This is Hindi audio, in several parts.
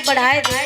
बढ़ाए दे।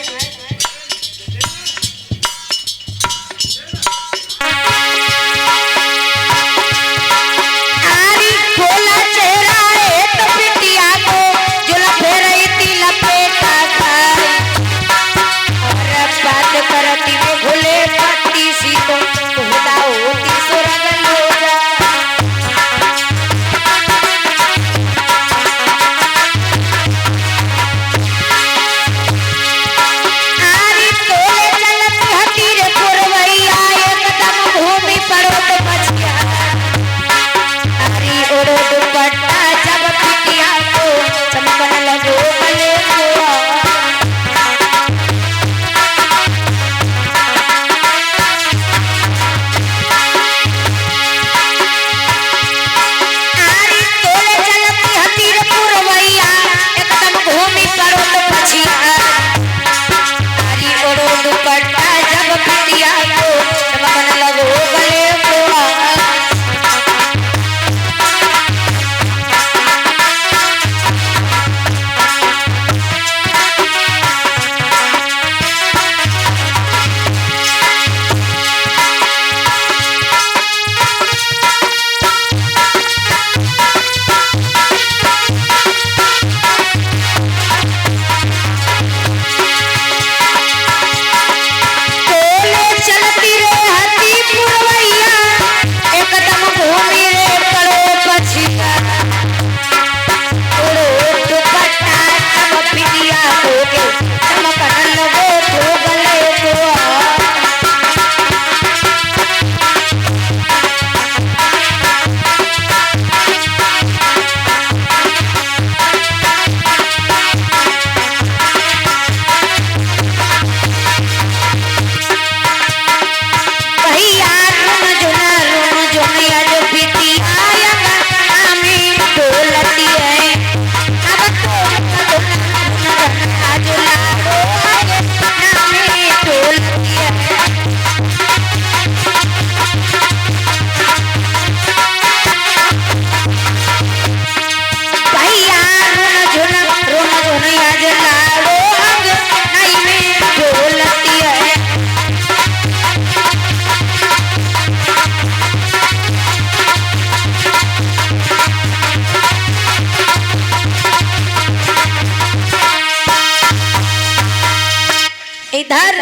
इधर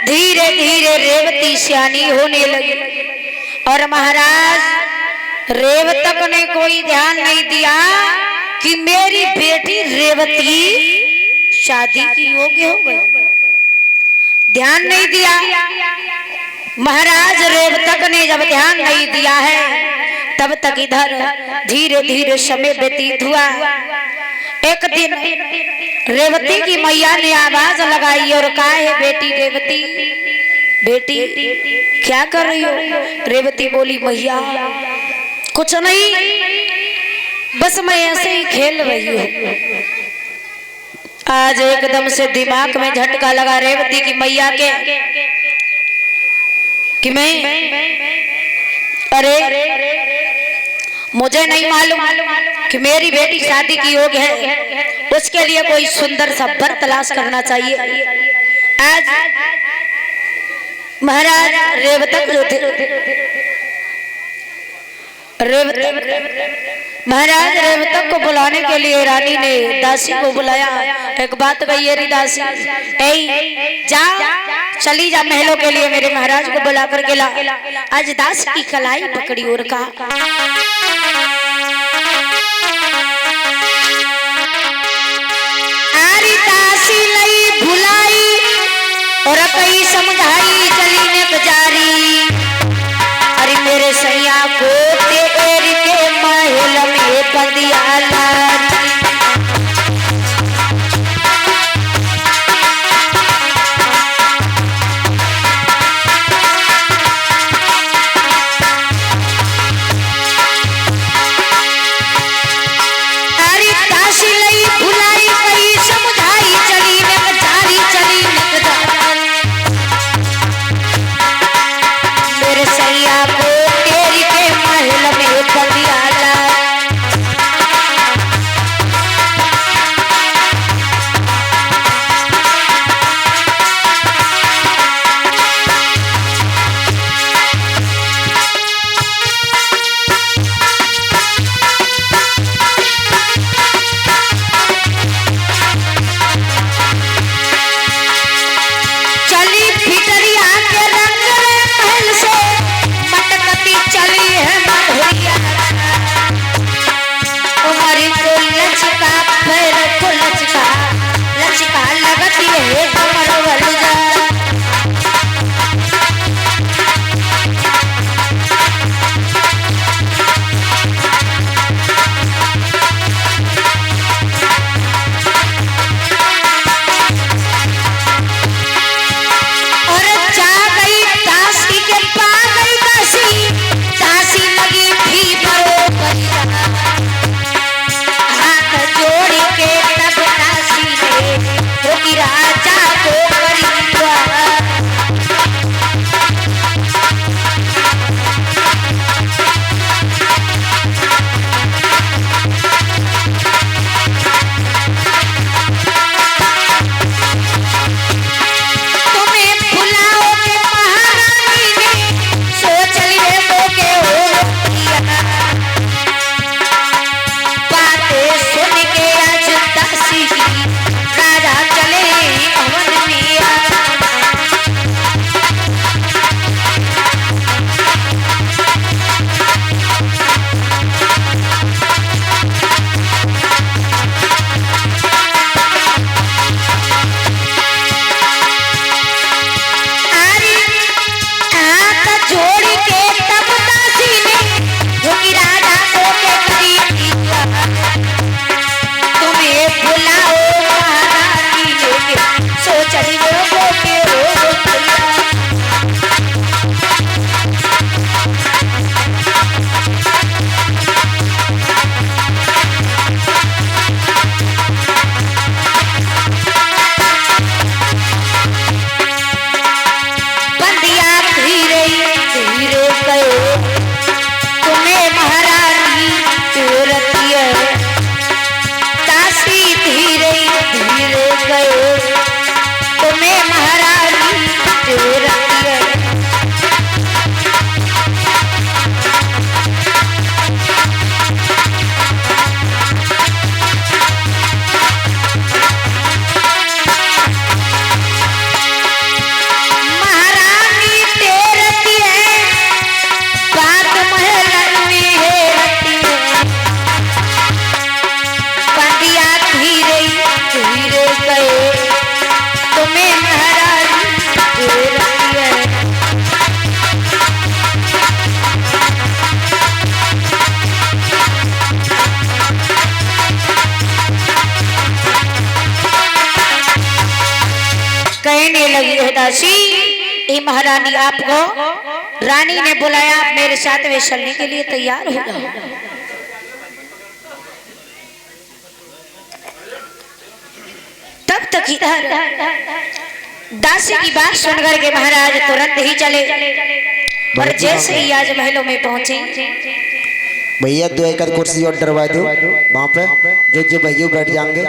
धीरे धीरे रेवती सियानी होने लगी और महाराज रेवतक ने कोई ध्यान नहीं दिया कि मेरी बेटी रेवती शादी की योग्य हो गई। ध्यान नहीं दिया महाराज रेवतक ने जब ध्यान नहीं दिया है तब तक इधर धीरे धीरे समय व्यतीत हुआ। एक दिन रेवती की मैया ने आवाज लगाई और कहा है बेटी रेवती, बेटी क्या कर रही हो? रेवती बोली मैया कुछ नहीं, बस मैं ऐसे ही खेल रही हूँ। आज एकदम से दिमाग में झटका लगा रेवती की मैया के कि मैं अरे मुझे नहीं मालूम कि मेरी बेटी शादी की योग्य है, उसके लिए कोई सुंदर सा वर तलाश करना चाहिए। आज महाराज रेवतक जो थे महाराज रेवतक को बुलाने के लिए रानी ने दासी को बुलाया। एक बात कही है दासी, जा चली जा महलों के लिए मेरे महाराज को बुला कर के ला। आज दास की कलाई पकड़ी और कहा आरी दासी लई भुलाई और कई समझाई चली ने बजारी। अरे मेरे सैया को तेरे के महल में बंदिया लारी। कहने लगी है दासी, ये महारानी आपको रानी ने बुलाया, आप मेरे साथ वे चलने के लिए तैयार हो जाओ। तब तक इधर दासी की बात सुनकर के महाराज तुरंत ही चले, पर जैसे ही आज महलों में पहुंचे, भैया दो एक कुर्सी और डरवा दो वहाँ पे, जो भैया बैठ जाएंगे,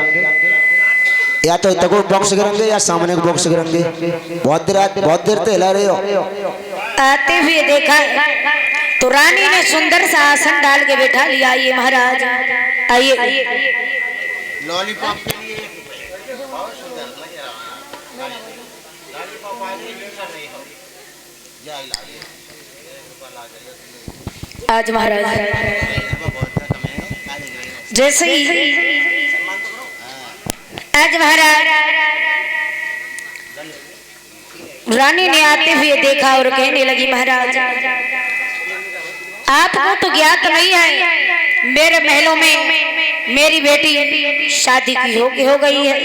या तो तको बॉक्स करेंगे या सामने को बॉक्स करेंगे। बहुत देर तो हिला रहे हो। आते हुए देखा तो रानी ने सुंदर सा आसन डाल के बैठा लिया। आइए महाराज, आइए। लॉलीपॉप के लिए आज महाराज जैसे ही आज महाराज रानी ने आते हुए देखा और कहने लगी, महाराज आपको तो ज्ञात नहीं है, मेरे महलों में मेरी बेटी शादी की हो गई है,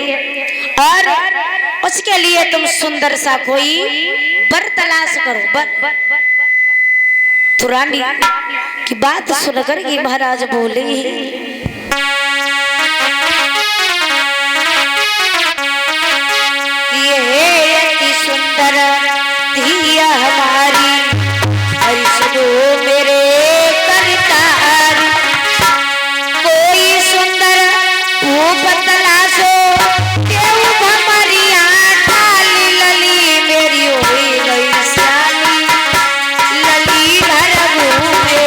और उसके लिए तुम सुंदर सा कोई वर तलाश करो। तो रानी की बात सुनकर के महाराज बोले, सुंदर धिया हमारी, हरि सुनो मेरे करतार, कोई सुंदर भूप तलाशो, केहू भमरिया ढाली लली मेरी होई गई साली, लली घर घूमे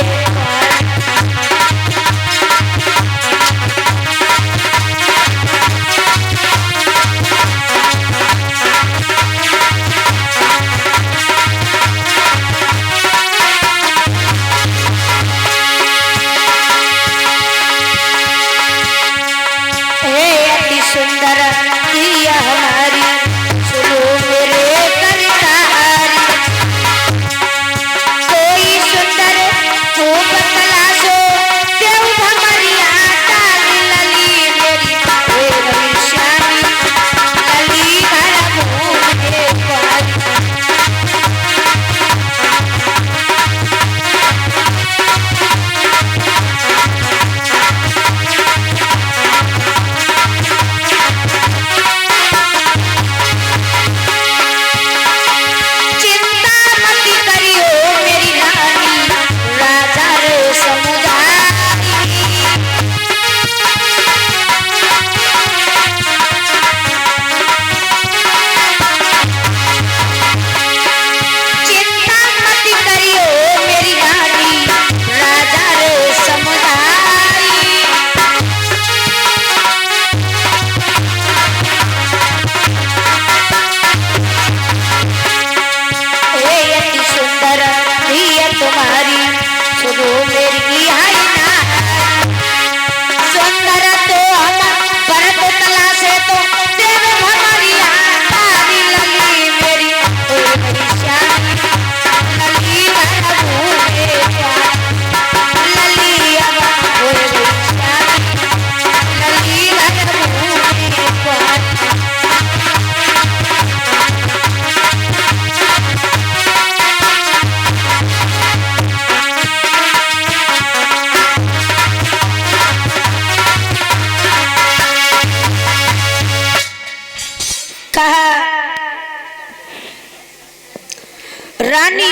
रानी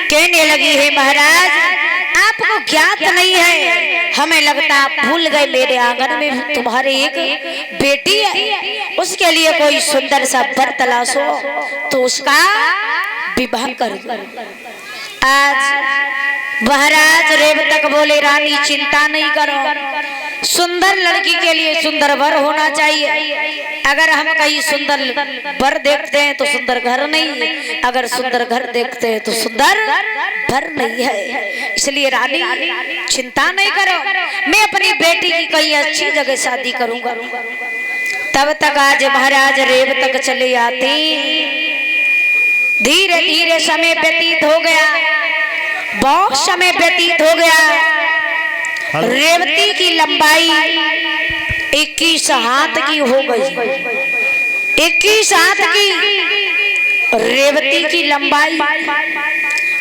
कहने लगी है, महाराज आपको ज्ञात नहीं है, हमें लगता आप भूल गए, मेरे आंगन में तुम्हारे एक बेटी है, उसके लिए कोई सुंदर सा वर तलाशो तो उसका विवाह कर दो। आज महाराज रेवतक बोले, रानी चिंता नहीं करो, सुंदर लड़की के लिए सुंदर वर होना चाहिए। अगर हम कहीं सुंदर वर देखते हैं तो सुंदर घर नहीं, अगर सुंदर घर देखते हैं तो सुंदर वर नहीं है। इसलिए रानी चिंता नहीं करो, मैं अपनी बेटी की कहीं अच्छी जगह शादी करूंगा। तब तक आज महाराज रेवतक चले आते, धीरे धीरे समय व्यतीत हो गया, बहुत समय व्यतीत हो गया। रेवती की लंबाई 21 हाथ की हो गई, 21 हाथ की रेवती की लंबाई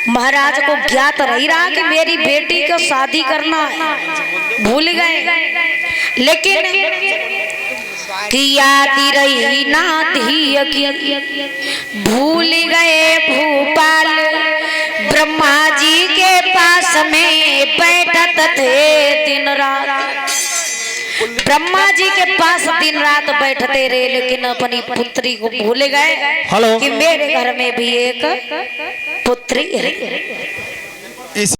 महाराज को ज्ञात रही रहा कि मेरी बेटी को शादी करना है, भूल गए। लेकिन कि याद रही ना धी की, भूल गए भूपाल ब्रह्मा जी के पास में बैठत थे दिन रात। ब्रह्मा जी के पास दिन रात बैठते रहे, लेकिन अपनी पुत्री को भूल गए कि मेरे घर में भी एक पुत्री है।